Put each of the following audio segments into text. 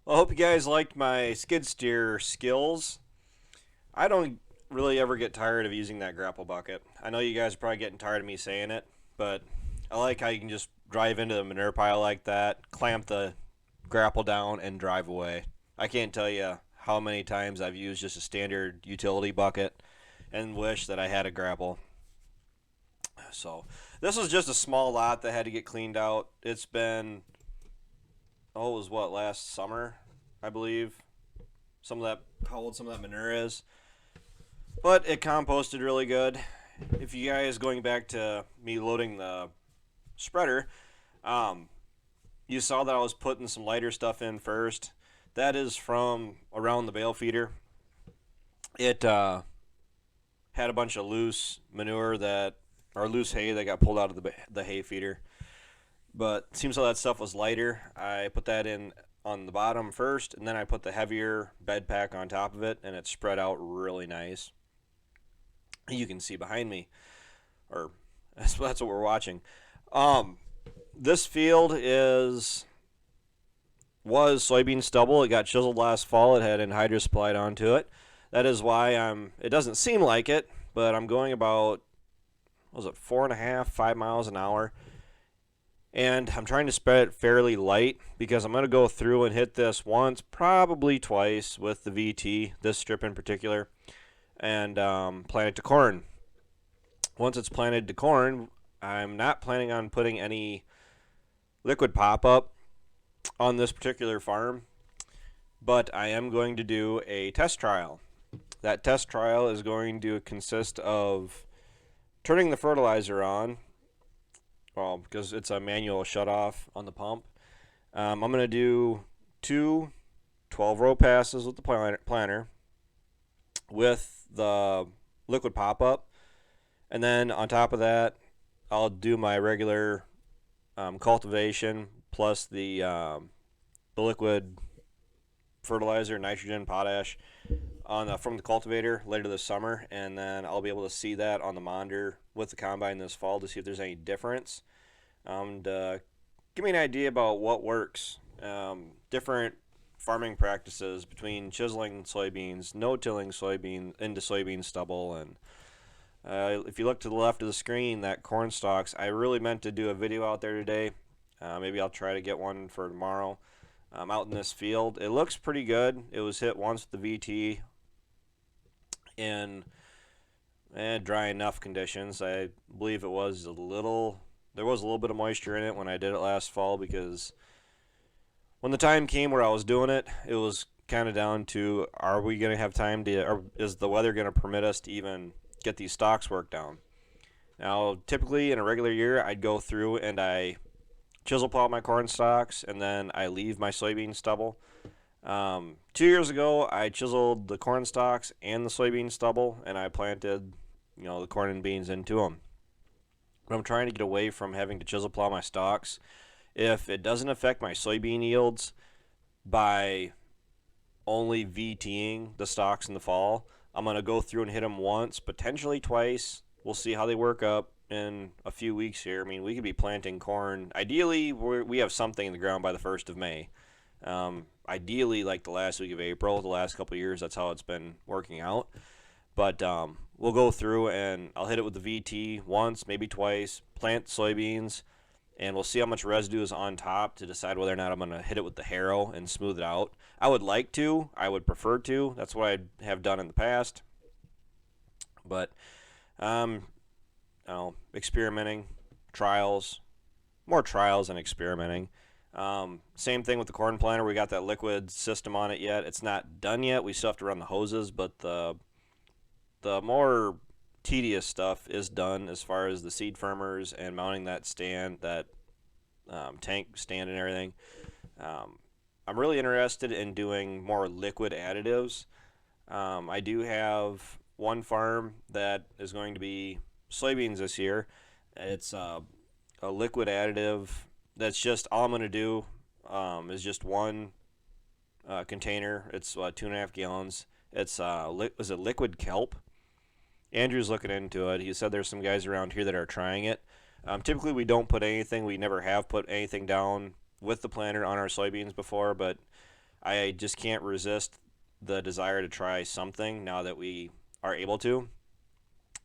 Well, I hope you guys liked my skid steer skills. I don't really ever get tired of using that grapple bucket. I know you guys are probably getting tired of me saying it, but I like how you can just drive into the manure pile like that, clamp the grapple down, and drive away. I can't tell you how many times I've used just a standard utility bucket and wish that I had a grapple. So, this was just a small lot that had to get cleaned out. It's been, oh, it was what, last summer, I believe. Some of that, how old some of that manure is. But it composted really good. If you guys going back to me loading the spreader, um, you saw that I was putting some lighter stuff in first. That is from around the bale feeder. It had a bunch of loose manure that, or loose hay that got pulled out of the hay feeder. But it seems like that stuff was lighter. I put that in on the bottom first, and then I put the heavier bed pack on top of it, and it spread out really nice. You can see behind me, or that's what we're watching. Um, this field was soybean stubble. It got chiseled last fall. It had anhydrous applied onto it. That is why it doesn't seem like it, but I'm going about, what was it, 4.5, 5 miles an hour. And I'm trying to spread it fairly light because I'm going to go through and hit this once, probably twice with the VT, this strip in particular, and plant it to corn. Once it's planted to corn, I'm not planning on putting any liquid pop-up on this particular farm, but I am going to do a test trial. That test trial is going to consist of turning the fertilizer on, well, because it's a manual shut-off on the pump. I'm going to do two 12-row passes with the planter with the liquid pop-up. And then on top of that, I'll do my regular cultivation plus the liquid fertilizer, nitrogen, potash, from the cultivator later this summer, and then I'll be able to see that on the monitor with the combine this fall to see if there's any difference. And give me an idea about what works. Different farming practices between chiseling soybeans, no-tilling soybean into soybean stubble, and if you look to the left of the screen, that corn stalks, I really meant to do a video out there today. Maybe I'll try to get one for tomorrow. Out in this field, it looks pretty good. It was hit once with the VT in dry enough conditions. I believe there was a little bit of moisture in it when I did it last fall, because when the time came where I was doing it, it was kind of down to, are we going to have time to, or is the weather going to permit us to even get these stalks worked down? Now, typically in a regular year, I'd go through and I chisel plow my corn stalks, and then I leave my soybean stubble. 2 years ago, I chiseled the corn stalks and the soybean stubble, and I planted, the corn and beans into them. But I'm trying to get away from having to chisel plow my stalks. If it doesn't affect my soybean yields by only VTing the stalks in the fall, I'm going to go through and hit them once, potentially twice. We'll see how they work up in a few weeks here. I mean, we could be planting corn. Ideally, we have something in the ground by the 1st of May. Ideally, like the last week of April, the last couple of years, that's how it's been working out. But we'll go through and I'll hit it with the VT once, maybe twice, plant soybeans, and we'll see how much residue is on top to decide whether or not I'm going to hit it with the harrow and smooth it out. I would like to. I would prefer to. That's what I have done in the past. But experimenting, trials, more trials than experimenting. Same thing with the corn planter. We got that liquid system on it yet. It's not done yet. We still have to run the hoses, but the more tedious stuff is done as far as the seed firmers and mounting that stand, that tank stand and everything. I'm really interested in doing more liquid additives. I do have one farm that is going to be soybeans this year. It's a liquid additive that's just, all I'm going to do is just one container. It's 2.5 gallons. It's was it liquid kelp? Andrew's looking into it. He said there's some guys around here that are trying it. Typically, we don't put anything. We never have put anything down with the planter on our soybeans before, but I just can't resist the desire to try something now that we are able to.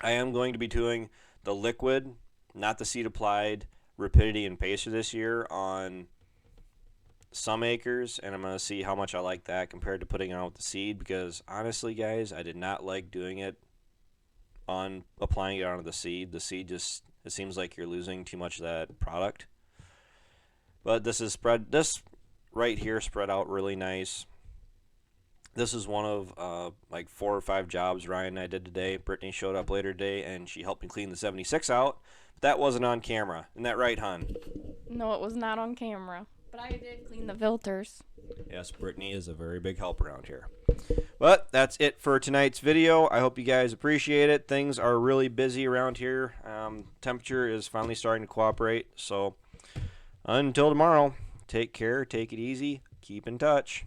I am going to be doing the liquid, not the seed applied, rapidity and pacer this year on some acres, and I'm going to see how much I like that compared to putting out the seed, because honestly, guys, I did not like doing it on applying it onto the seed. The seed just, it seems like you're losing too much of that product. But this right here spread out really nice. This is one of like 4 or 5 jobs Ryan and I did today. Brittany showed up later today and she helped me clean the 76 out. But that wasn't on camera. Isn't that right, hon? No, it was not on camera. But I did clean the filters. Yes, Brittany is a very big help around here. But that's it for tonight's video. I hope you guys appreciate it. Things are really busy around here. Temperature is finally starting to cooperate. So until tomorrow, take care, take it easy, keep in touch.